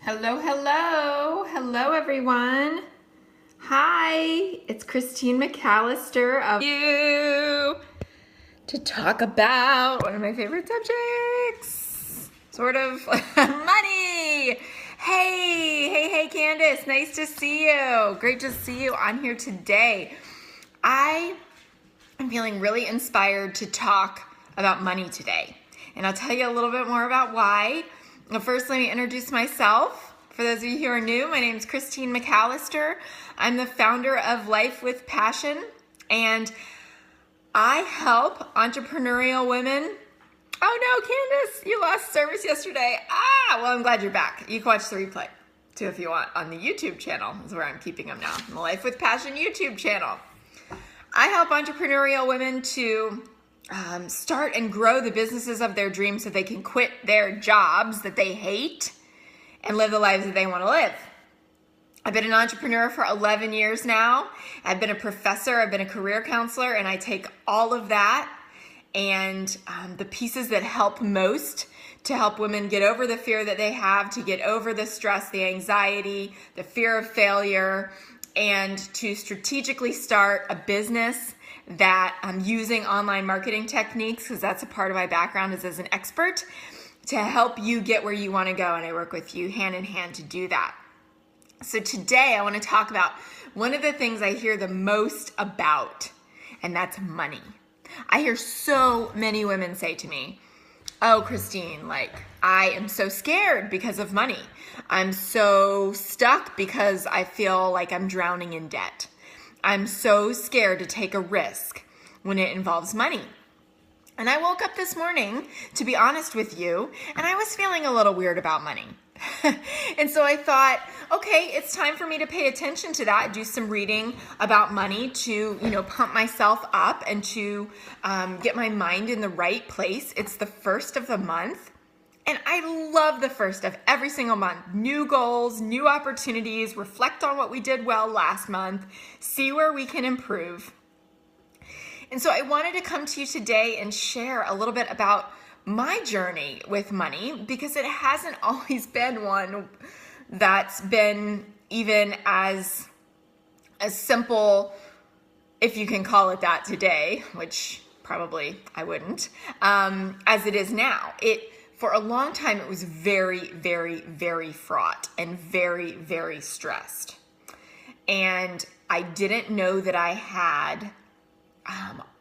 Hello, hello. Hello, everyone. Hi, it's Christine McAlister of you to talk about one of my favorite subjects, sort of money. Hey, Candace, nice to see you. Great to see you on here today. I am feeling really inspired to talk about money today, and I'll tell you a little bit more about why. Well, first, let me introduce myself. For those of you who are new, my name is Christine McAlister. I'm the founder of Life with Passion, and I help entrepreneurial women. Oh no, Candace, you lost service yesterday. Well, I'm glad you're back. You can watch the replay too if you want on the YouTube channel. Is where I'm keeping them now. The Life with Passion YouTube channel. I help entrepreneurial women to start and grow the businesses of their dreams so they can quit their jobs that they hate and live the lives that they want to live. I've been an entrepreneur for 11 years now. I've been a professor, I've been a career counselor, and I take all of that and the pieces that help most to help women get over the fear that they have, to get over the stress, the anxiety, the fear of failure, and to strategically start a business that I'm using online marketing techniques, because that's a part of my background is as an expert, to help you get where you want to go. And I work with you hand in hand to do that. So today I want to talk about one of the things I hear the most about, and that's money. I hear so many women say to me, oh, Christine, I am so scared because of money. I'm so stuck because I feel like I'm drowning in debt. I'm so scared to take a risk when it involves money. And I woke up this morning, to be honest with you, and I was feeling a little weird about money. And so I thought, okay, it's time for me to pay attention to that, do some reading about money to, pump myself up and to get my mind in the right place. It's the first of the month. And I love the first of every single month. New goals, new opportunities, reflect on what we did well last month, see where we can improve. And so I wanted to come to you today and share a little bit about my journey with money, because it hasn't always been one that's been even as simple, if you can call it that today, which probably I wouldn't, as it is now. For a long time, it was very, very, very fraught and very, very stressed. And I didn't know that I had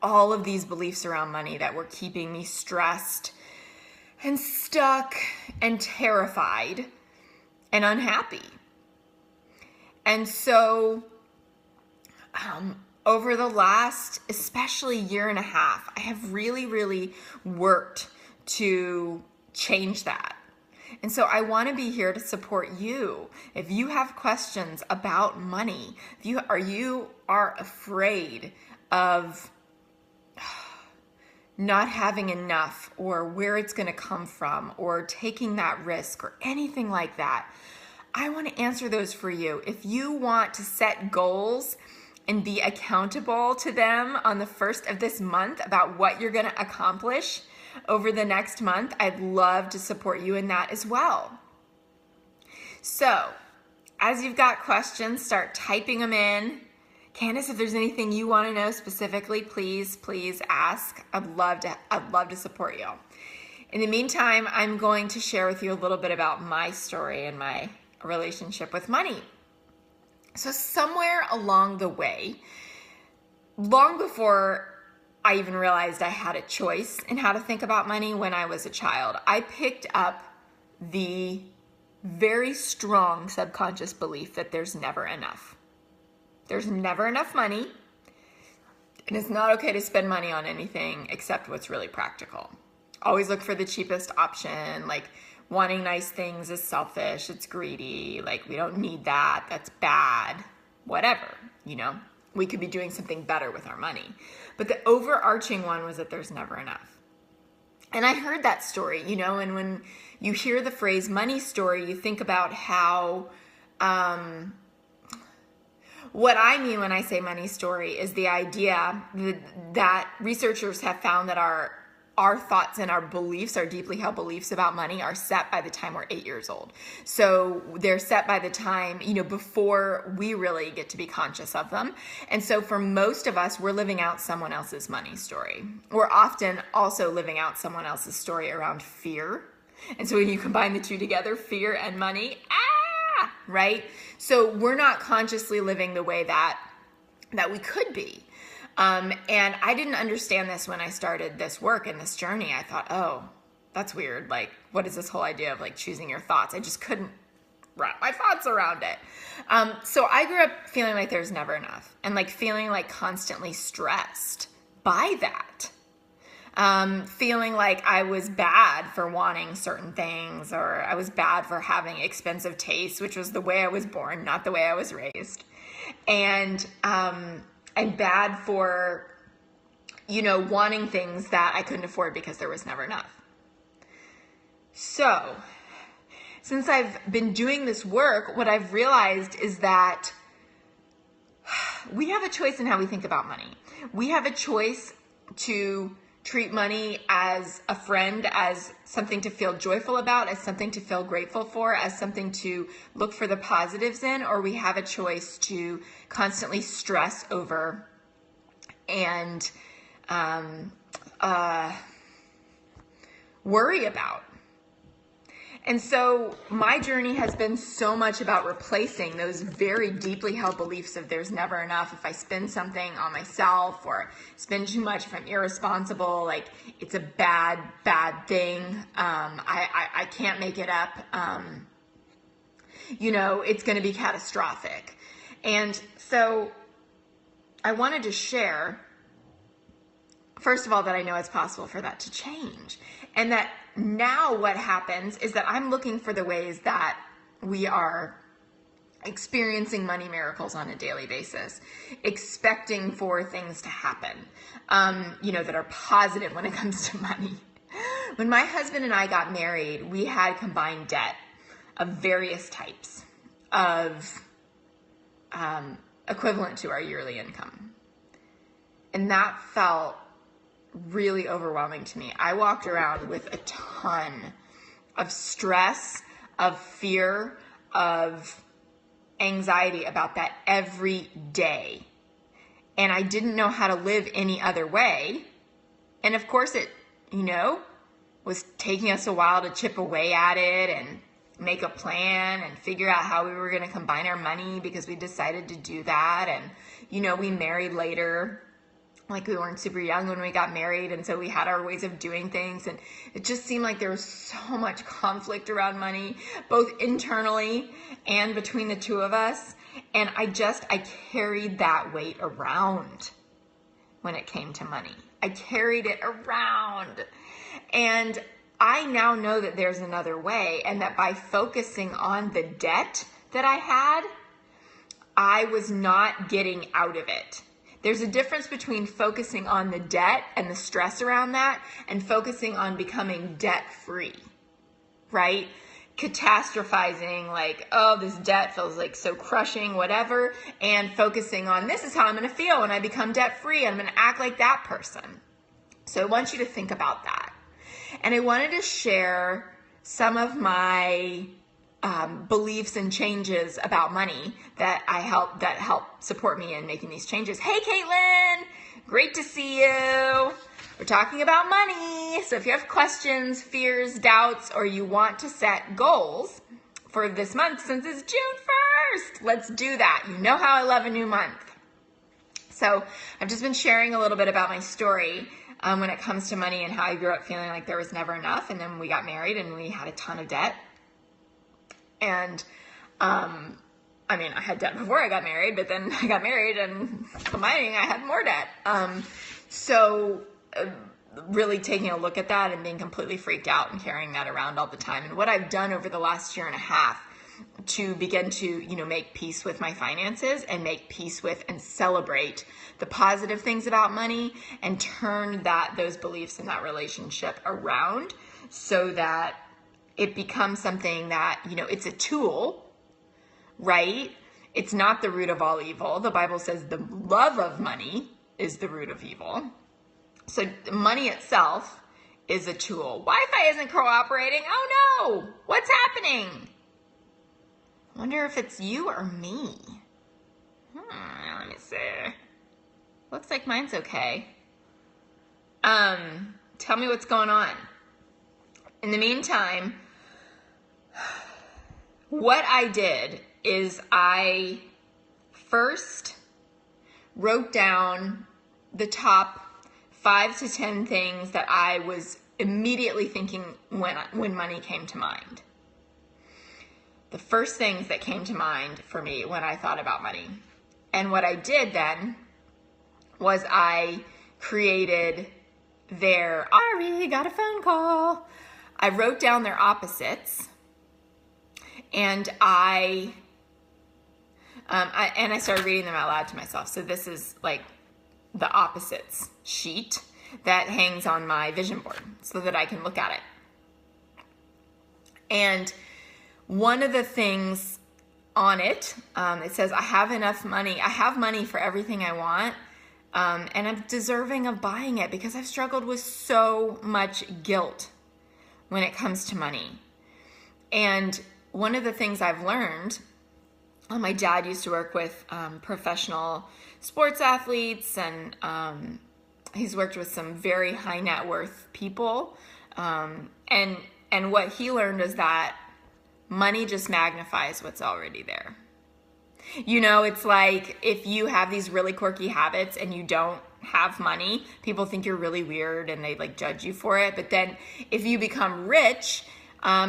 all of these beliefs around money that were keeping me stressed and stuck and terrified and unhappy. And so over the last, especially year and a half, I have really, really worked to change that. And so I want to be here to support you. If you have questions about money, if you are afraid of not having enough, or where it's going to come from, or taking that risk, or anything like that, I want to answer those for you. If you want to set goals and be accountable to them on the first of this month about what you're going to accomplish over the next month, I'd love to support you in that as well. So, as you've got questions, start typing them in. Candace, if there's anything you want to know specifically, please ask. I'd love to support you. In the meantime, I'm going to share with you a little bit about my story and my relationship with money. So somewhere along the way, long before I even realized I had a choice in how to think about money when I was a child, I picked up the very strong subconscious belief that there's never enough. There's never enough money, and it's not okay to spend money on anything except what's really practical. Always look for the cheapest option. Wanting nice things is selfish, it's greedy, we don't need that, that's bad, whatever, we could be doing something better with our money. But the overarching one was that there's never enough. And I heard that story, and when you hear the phrase money story, you think about how, what I mean when I say money story is the idea that researchers have found that our our thoughts and our beliefs, our deeply held beliefs about money are set by the time we're 8 years old. So they're set by the time, before we really get to be conscious of them. And so for most of us, we're living out someone else's money story. We're often also living out someone else's story around fear. And so when you combine the two together, fear and money, right? So we're not consciously living the way that we could be. And I didn't understand this when I started this work and this journey. I thought, oh, that's weird. Like, what is this whole idea of like choosing your thoughts? I just couldn't wrap my thoughts around it. So I grew up feeling like there's never enough and like feeling like constantly stressed by that. Feeling like I was bad for wanting certain things, or I was bad for having expensive tastes, which was the way I was born, not the way I was raised. And bad for, wanting things that I couldn't afford because there was never enough. So, since I've been doing this work, what I've realized is that we have a choice in how we think about money. We have a choice to treat money as a friend, as something to feel joyful about, as something to feel grateful for, as something to look for the positives in, or we have a choice to constantly stress over and worry about. And so my journey has been so much about replacing those very deeply held beliefs of there's never enough. If I spend something on myself or spend too much, if I'm irresponsible, like it's a bad thing. I can't make it up. It's going to be catastrophic. And so I wanted to share, first of all, that I know it's possible for that to change. And that now what happens is that I'm looking for the ways that we are experiencing money miracles on a daily basis, expecting for things to happen, that are positive when it comes to money. When my husband and I got married, we had combined debt of various types of equivalent to our yearly income. And that felt really overwhelming to me. I walked around with a ton of stress, of fear, of anxiety about that every day. And I didn't know how to live any other way. And of course it, was taking us a while to chip away at it and make a plan and figure out how we were going to combine our money, because we decided to do that. And, we married later. Like, we weren't super young when we got married, and so we had our ways of doing things, and it just seemed like there was so much conflict around money, both internally and between the two of us, and I carried that weight around when it came to money. I carried it around, and I now know that there's another way, and that by focusing on the debt that I had, I was not getting out of it. There's a difference between focusing on the debt and the stress around that and focusing on becoming debt-free, right? Catastrophizing like, oh, this debt feels like so crushing, whatever, and focusing on this is how I'm going to feel when I become debt-free. I'm going to act like that person. So I want you to think about that. And I wanted to share some of my beliefs and changes about money that help support me in making these changes. Hey, Caitlin, great to see you. We're talking about money. So if you have questions, fears, doubts, or you want to set goals for this month, since it's June 1st, let's do that. You know how I love a new month. So I've just been sharing a little bit about my story when it comes to money and how I grew up feeling like there was never enough. And then we got married and we had a ton of debt. And, I had debt before I got married, but then I got married and combining, I had more debt. Really taking a look at that and being completely freaked out and carrying that around all the time. And what I've done over the last year and a half to begin to, make peace with my finances and make peace with and celebrate the positive things about money and turn those beliefs and that relationship around so that it becomes something that, it's a tool, right? It's not the root of all evil. The Bible says the love of money is the root of evil. So money itself is a tool. Wi-Fi isn't cooperating. Oh no, what's happening? I wonder if it's you or me. Let me see. Looks like mine's okay. Tell me what's going on. In the meantime, what I did is I first wrote down the top 5 to 10 things that I was immediately thinking when money came to mind. The first things that came to mind for me when I thought about money. And what I did then was I created Sorry, got a phone call. I wrote down their opposites, and I started reading them out loud to myself. So this is like the opposites sheet that hangs on my vision board so that I can look at it. And one of the things on it, it says, I have enough money. I have money for everything I want. And I'm deserving of buying it because I've struggled with so much guilt when it comes to money. And one of the things I've learned, my dad used to work with professional sports athletes, and he's worked with some very high net worth people. And what he learned is that money just magnifies what's already there. You know, it's like if you have these really quirky habits and you don't have money, people think you're really weird and they like judge you for it. But then if you become rich,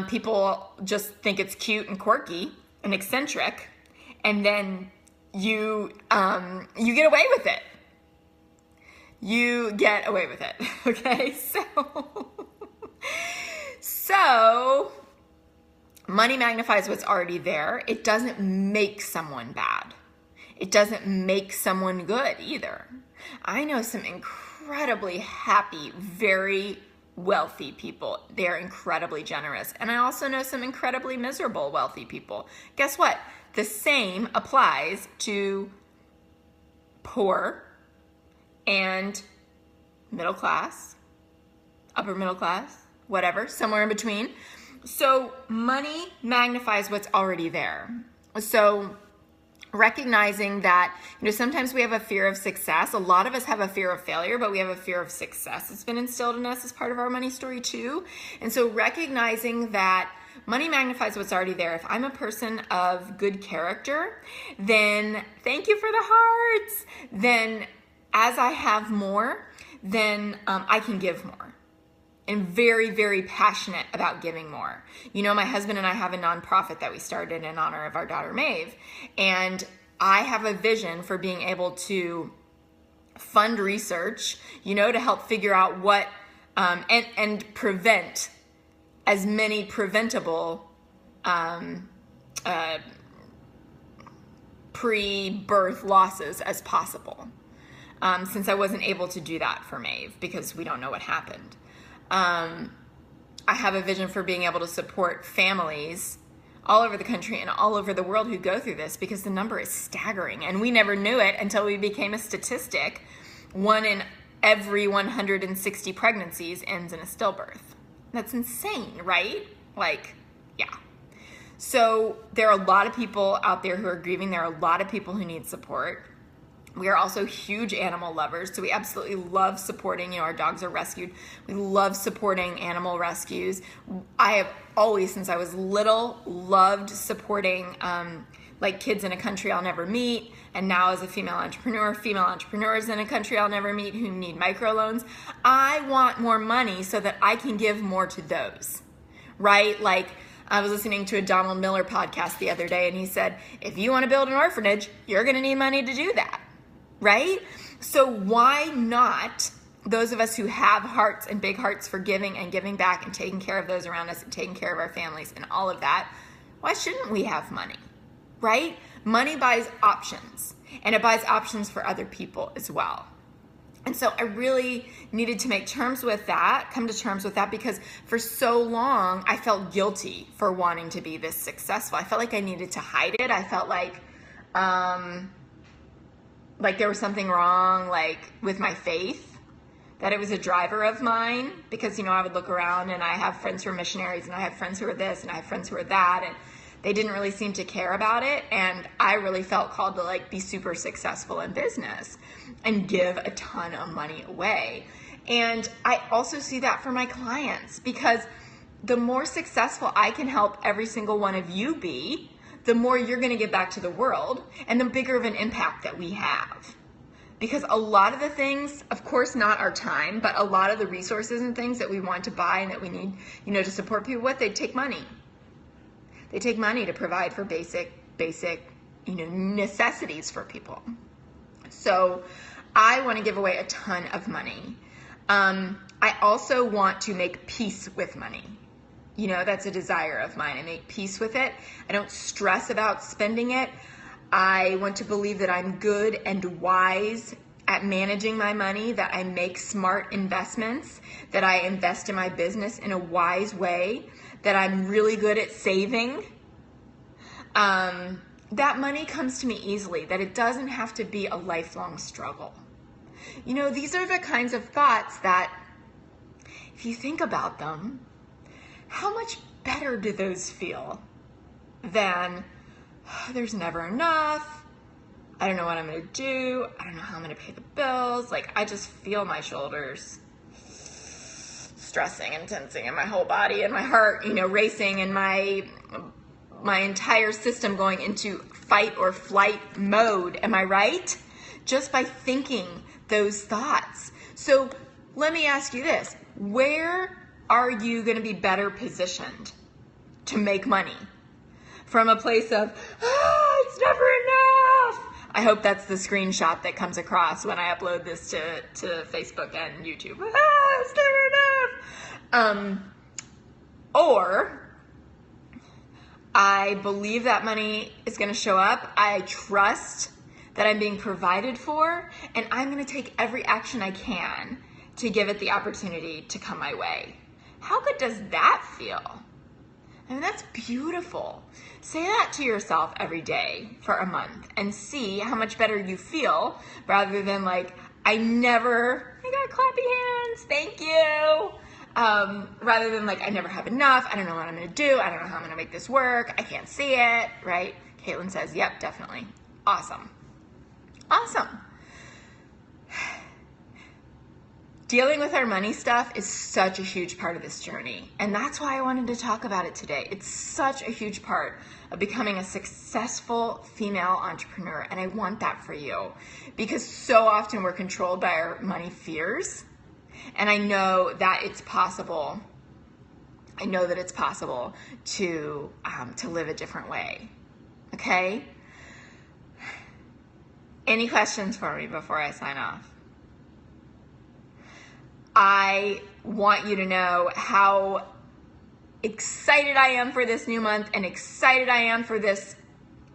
people just think it's cute and quirky and eccentric, and then you get away with it. You get away with it. Okay, so money magnifies what's already there. It doesn't make someone bad. It doesn't make someone good either. I know some incredibly happy, very wealthy people. They're incredibly generous. And I also know some incredibly miserable wealthy people. Guess what? The same applies to poor and middle class, upper middle class, whatever, somewhere in between. So money magnifies what's already there. So recognizing that, sometimes we have a fear of success. A lot of us have a fear of failure, but we have a fear of success. It's been instilled in us as part of our money story too. And so recognizing that money magnifies what's already there. If I'm a person of good character, then thank you for the hearts. Then as I have more, then I can give more. And very, very passionate about giving more. My husband and I have a nonprofit that we started in honor of our daughter, Maeve. And I have a vision for being able to fund research, to help figure out what, and prevent as many preventable pre-birth losses as possible. Since I wasn't able to do that for Maeve because we don't know what happened. I have a vision for being able to support families all over the country and all over the world who go through this, because the number is staggering and we never knew it until we became a statistic. 1 in every 160 pregnancies ends in a stillbirth. That's insane, right? Yeah. So there are a lot of people out there who are grieving. There are a lot of people who need support. We are also huge animal lovers, so we absolutely love supporting, our dogs are rescued. We love supporting animal rescues. I have always, since I was little, loved supporting kids in a country I'll never meet, and now as a female entrepreneurs in a country I'll never meet who need microloans. I want more money so that I can give more to those, right? I was listening to a Donald Miller podcast the other day, and he said, if you want to build an orphanage, you're going to need money to do that. Right? So why not those of us who have hearts and big hearts for giving and giving back and taking care of those around us and taking care of our families and all of that, why shouldn't we have money? Right? Money buys options, and it buys options for other people as well. And so I really needed to come to terms with that, because for so long I felt guilty for wanting to be this successful. I felt like I needed to hide it. I felt like there was something wrong, with my faith, that it was a driver of mine, because, I would look around and I have friends who are missionaries and I have friends who are this and I have friends who are that, and they didn't really seem to care about it. And I really felt called to like be super successful in business and give a ton of money away. And I also see that for my clients, because the more successful I can help every single one of you be, the more you're going to give back to the world and the bigger of an impact that we have. Because a lot of the things, of course not our time, but a lot of the resources and things that we want to buy and that we need, to support people with, they take money. They take money to provide for basic, necessities for people. So I want to give away a ton of money. I also want to make peace with money. That's a desire of mine. I make peace with it. I don't stress about spending it. I want to believe that I'm good and wise at managing my money, that I make smart investments, that I invest in my business in a wise way, that I'm really good at saving. That money comes to me easily, that it doesn't have to be a lifelong struggle. These are the kinds of thoughts that, if you think about them, how much better do those feel than, there's never enough, I don't know what I'm going to do, I don't know how I'm going to pay the bills, like I just feel my shoulders stressing and tensing and my whole body and my heart, racing, and my entire system going into fight or flight mode. Am I right? Just by thinking those thoughts. So let me ask you this. Where are you going to be better positioned to make money? From a place of, it's never enough. I hope that's the screenshot that comes across when I upload this to Facebook and YouTube. It's never enough. Or I believe that money is going to show up. I trust that I'm being provided for, and I'm going to take every action I can to give it the opportunity to come my way. How good does that feel? That's beautiful. Say that to yourself every day for a month and see how much better you feel, rather than like, I got clappy hands, thank you. Rather than like, I never have enough, I don't know what I'm going to do, I don't know how I'm going to make this work, I can't see it, right? Caitlin says, yep, definitely. Awesome. Awesome. Dealing with our money stuff is such a huge part of this journey, and that's why I wanted to talk about it today. It's such a huge part of becoming a successful female entrepreneur, and I want that for you, because so often we're controlled by our money fears, and I know that it's possible. I know that it's possible to live a different way. Okay? Any questions for me before I sign off? I want you to know how excited I am for this new month, and excited I am for this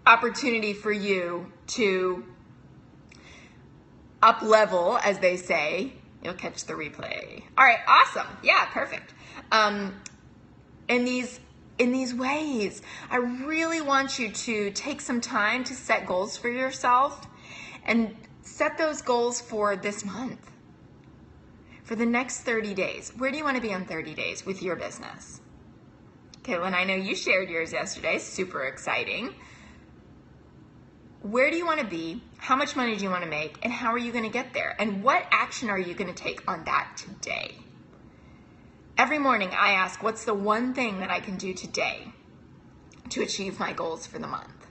opportunity for you to up level, as they say. You'll catch the replay. All right, awesome. Yeah, perfect. In these ways, I really want you to take some time to set goals for yourself, and set those goals for this month. For the next 30 days. Where do you want to be in 30 days with your business? Caitlin, I know you shared yours yesterday. Super exciting. Where do you want to be? How much money do you want to make? And how are you going to get there? And what action are you going to take on that today? Every morning I ask, what's the one thing that I can do today to achieve my goals for the month?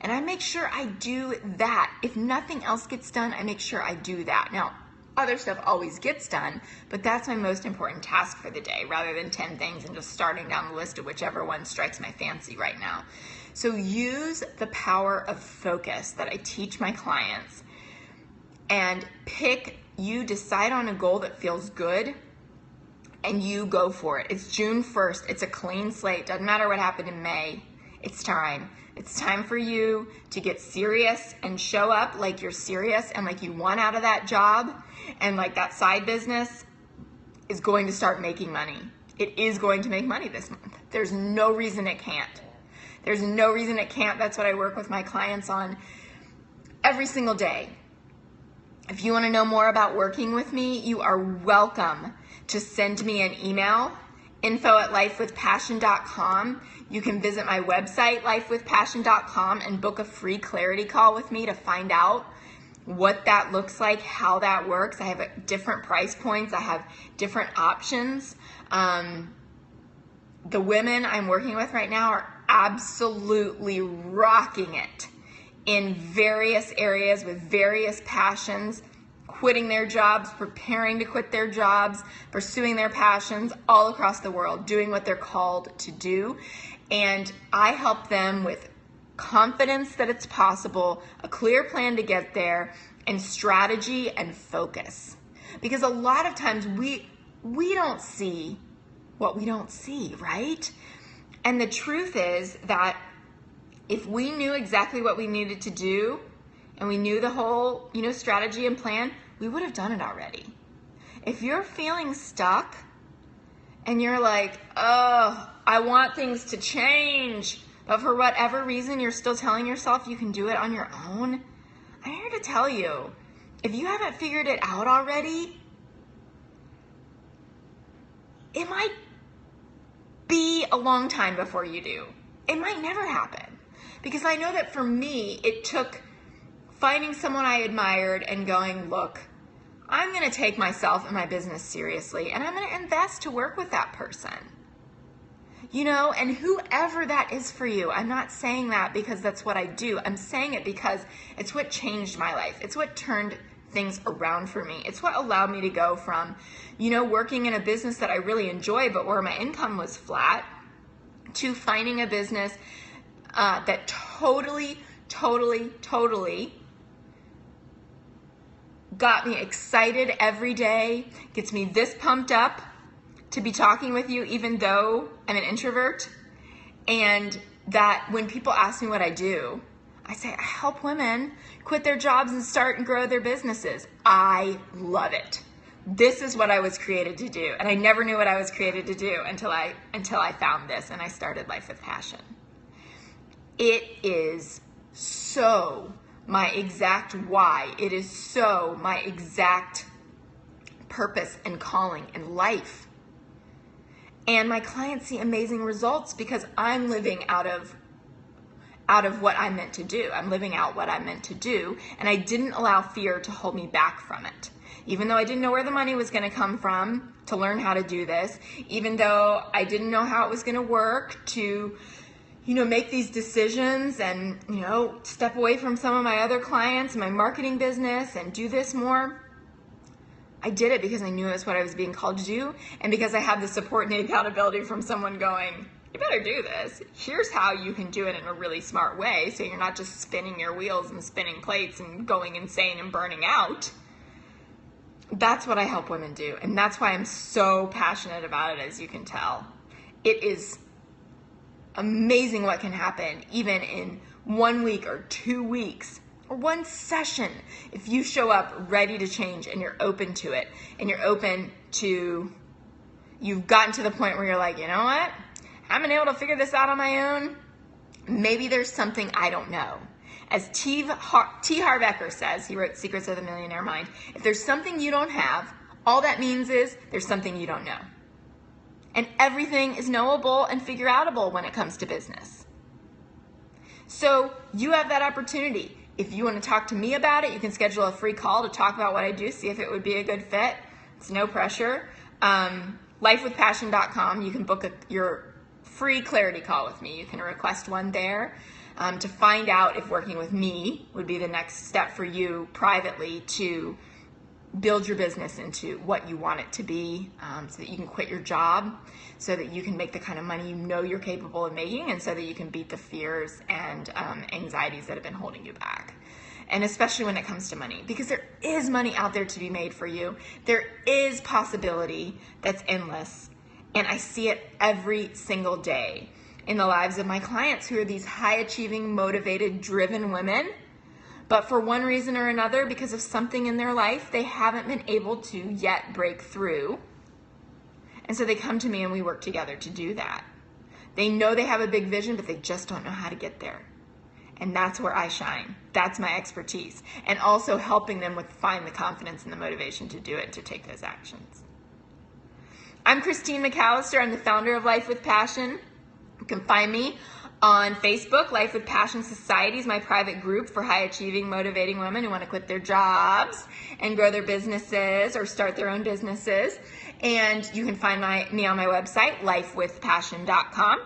And I make sure I do that. If nothing else gets done, I make sure I do that. Now, other stuff always gets done, but that's my most important task for the day, rather than 10 things and just starting down the list of whichever one strikes my fancy right now. So use the power of focus that I teach my clients, and you decide on a goal that feels good, and you go for it. It's June 1st. It's a clean slate. Doesn't matter what happened in May. It's time. It's time for you to get serious and show up like you're serious and like you want out of that job, and like that side business is going to start making money. It is going to make money this month. There's no reason it can't. There's no reason it can't. That's what I work with my clients on every single day. If you want to know more about working with me, you are welcome to send me an email, info@lifewithpassion.com. You can visit my website, lifewithpassion.com, and book a free clarity call with me to find out what that looks like, how that works. I have different price points. I have different options. The women I'm working with right now are absolutely rocking it in various areas with various passions, quitting their jobs, preparing to quit their jobs, pursuing their passions all across the world, doing what they're called to do. And I help them with confidence that it's possible, a clear plan to get there, and strategy and focus. Because a lot of times we don't see what we don't see, right? And the truth is that if we knew exactly what we needed to do and we knew the whole, strategy and plan, we would have done it already. If you're feeling stuck and you're like, oh, I want things to change, but for whatever reason you're still telling yourself you can do it on your own, I'm here to tell you, if you haven't figured it out already, it might be a long time before you do. It might never happen. Because I know that for me, it took finding someone I admired and going, look, I'm going to take myself and my business seriously, and I'm going to invest to work with that person. And whoever that is for you, I'm not saying that because that's what I do. I'm saying it because it's what changed my life. It's what turned things around for me. It's what allowed me to go from, working in a business that I really enjoy, but where my income was flat, to finding a business that totally got me excited every day, gets me this pumped up to be talking with you even though I'm an introvert, and that when people ask me what I do, I say I help women quit their jobs and start and grow their businesses. I love it. This is what I was created to do, and I never knew what I was created to do until I found this and I started Life with Passion. It is so my exact why. It is so my exact purpose and calling in life. And my clients see amazing results because I'm living out of what I'm meant to do. I'm living out what I'm meant to do, and I didn't allow fear to hold me back from it. Even though I didn't know where the money was going to come from to learn how to do this, even though I didn't know how it was going to work to make these decisions and, step away from some of my other clients, my marketing business, and do this more. I did it because I knew it was what I was being called to do, and because I had the support and the accountability from someone going, you better do this. Here's how you can do it in a really smart way so you're not just spinning your wheels and spinning plates and going insane and burning out. That's what I help women do, and that's why I'm so passionate about it, as you can tell. It is amazing what can happen even in 1 week or 2 weeks or one session if you show up ready to change and you're open to it, and you're open to, you've gotten to the point where you're like, you know what, I haven't been able to figure this out on my own. Maybe there's something I don't know. As T. Harv Eker says, he wrote Secrets of the Millionaire Mind, if there's something you don't have, all that means is there's something you don't know. And everything is knowable and figure outable when it comes to business. So you have that opportunity. If you want to talk to me about it, you can schedule a free call to talk about what I do, see if it would be a good fit. It's no pressure. Lifewithpassion.com, you can book your free clarity call with me. You can request one there to find out if working with me would be the next step for you privately to build your business into what you want it to be, so that you can quit your job, so that you can make the kind of money you're capable of making, and so that you can beat the fears and anxieties that have been holding you back. And especially when it comes to money, because there is money out there to be made for you. There is possibility that's endless, and I see it every single day in the lives of my clients who are these high-achieving, motivated, driven women. But for one reason or another, because of something in their life, they haven't been able to yet break through. And so they come to me and we work together to do that. They know they have a big vision, but they just don't know how to get there. And that's where I shine. That's my expertise. And also helping them find the confidence and the motivation to do it, to take those actions. I'm Christine McAlister. I'm the founder of Life with Passion. You can find me on Facebook. Life with Passion Society is my private group for high-achieving, motivating women who want to quit their jobs and grow their businesses or start their own businesses. And you can find me on my website, lifewithpassion.com.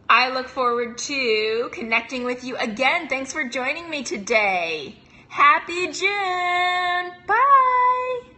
I look forward to connecting with you again. Thanks for joining me today. Happy June. Bye.